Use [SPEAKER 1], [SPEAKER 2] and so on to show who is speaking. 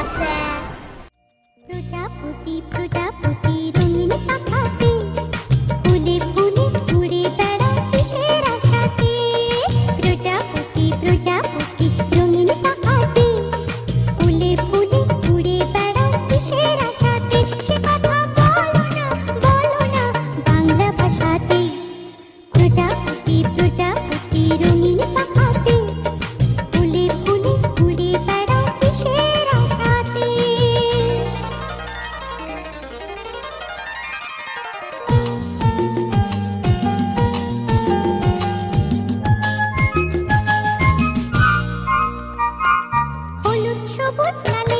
[SPEAKER 1] ভাবছে।
[SPEAKER 2] প্রজাপতি প্রজাপতি রঙিন পাখাতে ফুলে ফুলে উড়ে বেড়ায় কিসের আশাতে। প্রজাপতি প্রজাপতি রঙিন পাখাতে ফুলে ফুলে উড়ে বেড়ায় কিসের আশাতে। সে কথা বলো না বাংলা ভাষাতে। প্রজাপতি প্রজাপতি রঙিন পাখাতে ফুলে ফুলে উড়ে বেড়ায় কিসের আশাতে। হলুদ সবুজ লাল